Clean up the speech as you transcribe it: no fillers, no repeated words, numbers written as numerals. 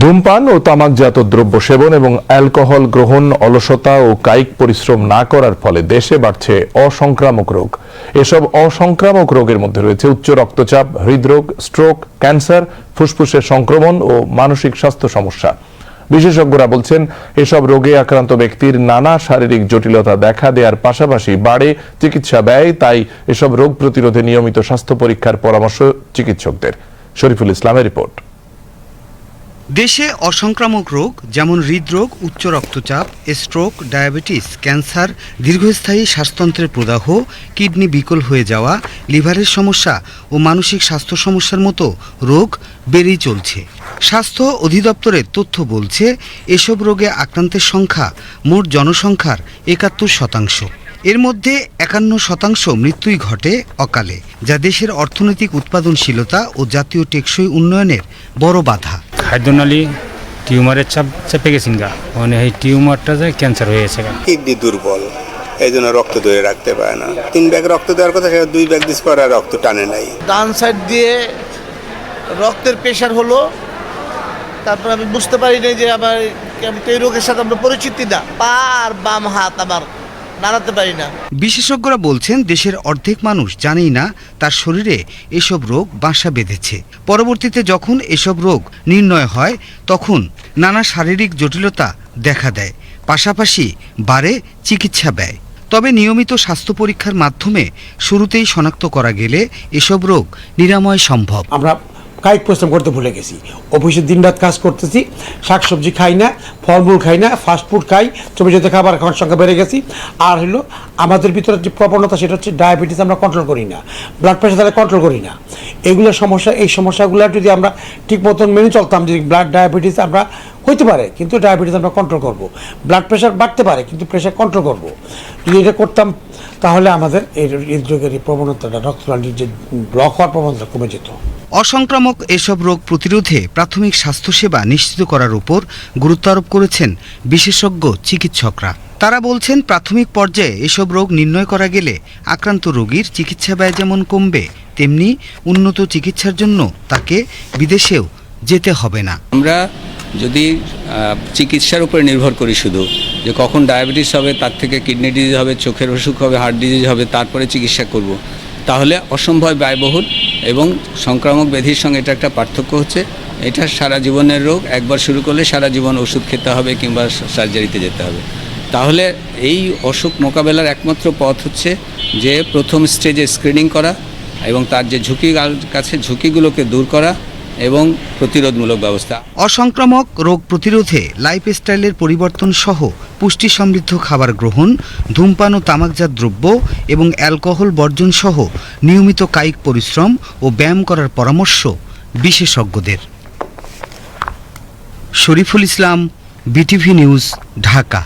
ধূমপান ও তামাকজাত দ্রব্য সেবন এবং অ্যালকোহল গ্রহণ, অলসতা ও কায়িক পরিশ্রম না করার ফলে দেশে বাড়ছে অসংক্রামক রোগ। এসব অসংক্রামক রোগের মধ্যে রয়েছে উচ্চ রক্তচাপ, হৃদরোগ, স্ট্রোক, ক্যান্সার, ফুসফুসের সংক্রমণ ও মানসিক স্বাস্থ্য সমস্যা। বিশেষজ্ঞরা বলছেন, এসব রোগে আক্রান্ত ব্যক্তির নানা শারীরিক জটিলতা দেখা দেওয়ার পাশাপাশি বাড়ে চিকিৎসা ব্যয়। তাই এসব রোগ প্রতিরোধে নিয়মিত স্বাস্থ্য পরীক্ষার পরামর্শ চিকিৎসকদের। শরীফুল ইসলামের রিপোর্ট। দেশে অসংক্রামক রোগ যেমন হৃদরোগ, উচ্চ রক্তচাপ, স্ট্রোক, ডায়াবেটিস, ক্যান্সার, দীর্ঘস্থায়ী শ্বাসতন্ত্রের প্রদাহ, কিডনি বিকল হয়ে যাওয়া, লিভারের সমস্যা ও মানসিক স্বাস্থ্য সমস্যার মতো রোগ বেড়েই চলছে। স্বাস্থ্য অধিদপ্তরের তথ্য বলছে, এসব রোগে আক্রান্তের সংখ্যা মোট জনসংখ্যার ৭১%। এর মধ্যে ৫১% মৃত্যুই ঘটে অকালে, যা দেশের অর্থনৈতিক উৎপাদনশীলতা ও জাতীয় টেকসই উন্নয়নের বড় বাধা। খাদ্যনালী টিউমারের চাপ চেপে গেছেন গা, মানে এই টিউমারটা যে ক্যান্সার হয়ে গেছে। কিডনি দুর্বল, এই জন্য রক্ত ধরে রাখতে পারে না। 3 ব্যাগ রক্ত দেওয়ার কথা, 2 ব্যাগ দিস পরে রক্ত টানে নাই। ডান সাইড দিয়ে রক্তের প্রেশার হলো, তারপর আমি বুঝতে পারি না যে আমার এই রোগের সাথে আমরা পরিচিতি না। পা আর বাম হাত আমার নাড়াতে পারি না। বিশেষজ্ঞরা বলছেন, দেশের অর্ধেক মানুষ জানেই না তার শরীরে এসব রোগ বাসা বেঁধেছে। পরবর্তীতে যখন এসব রোগ নির্ণয় হয়, তখন নানা শারীরিক জটিলতা দেখা দেয়, পাশাপাশি বাড়ে চিকিৎসা ব্যয়। তবে নিয়মিত স্বাস্থ্য পরীক্ষার মাধ্যমে শুরুতেই শনাক্ত করা গেলে এসব রোগ নিরাময় সম্ভব। আমরা কায়িক পরিশ্রম করতে ভুলে গেছি, অফিসে দিনরাত কাজ করতেছি, শাকসবজি খাই না, ফলমূল খাই না, ফাস্টফুড খাই, চবিজাত খাবার খাওয়ার সংখ্যা বেড়ে গেছি। আর হলো আমাদের ভিতরে যে প্রবণতা, সেটা হচ্ছে ডায়াবেটিস আমরা কন্ট্রোল করি না, ব্লাড প্রেশার তাহলে কন্ট্রোল করি না। এগুলো সমস্যা, এই সমস্যাগুলো যদি আমরা ঠিক মতন মেনে চলতাম, যে ব্লাড ডায়াবেটিস আমরা হইতে পারে কিন্তু ডায়াবেটিস আমরা কন্ট্রোল করব, ব্লাড প্রেশার বাড়তে পারে কিন্তু প্রেশার কন্ট্রোল করব, যদি এটা করতাম তাহলে আমাদের এই হৃদরোগের এই প্রবণতাটা, রক্তনালীর যে ব্লক হওয়ার প্রবণতা কমে যেত। অসংক্রামক এসব রোগ প্রতিরোধে প্রাথমিক স্বাস্থ্যসেবা নিশ্চিত করার উপর গুরুত্ব আরোপ করেছেন বিশেষজ্ঞ চিকিৎসকরা। তারা বলছেন, প্রাথমিক পর্যায়ে এসব রোগ নির্ণয় করা গেলে আক্রান্ত রোগীর চিকিৎসা ব্যয় যেমন কমবে, তেমনি উন্নত চিকিৎসার জন্য তাকে বিদেশেও যেতে হবে না। আমরা যদি চিকিৎসার উপরে নির্ভর করি শুধু, যে কখন ডায়াবেটিস হবে, তার থেকে কিডনি ডিজিজ হবে, চোখের অসুখ হবে, হার্ট ডিজিজ হবে, তারপরে চিকিৎসা করব, তাহলে অসম্ভব ব্যয়বহুল এবং সংক্রামক ব্যাধির সঙ্গে এটা একটা পার্থক্য হচ্ছে, এটা সারা জীবনের রোগ। একবার শুরু করলে সারা জীবন ওষুধ খেতে হবে কিংবা সার্জারিতে যেতে হবে। তাহলে এই অসুখ মোকাবেলার একমাত্র পথ হচ্ছে যে প্রথম স্টেজে স্ক্রিনিং করা এবং তার যে ঝুঁকিগুলোকে দূর করা এবং প্রতিরোধমূলক ব্যবস্থা। অসংক্রামক রোগ প্রতিরোধে লাইফস্টাইলের পরিবর্তন সহ পুষ্টি সমৃদ্ধ খাবার গ্রহণ, ধূমপান ও তামাকজাত দ্রব্য এবং অ্যালকোহল বর্জন সহ নিয়মিত কায়িক পরিশ্রম ও ব্যায়াম করার পরামর্শ বিশেষজ্ঞদের। Shariful Islam, BTV news, Dhaka.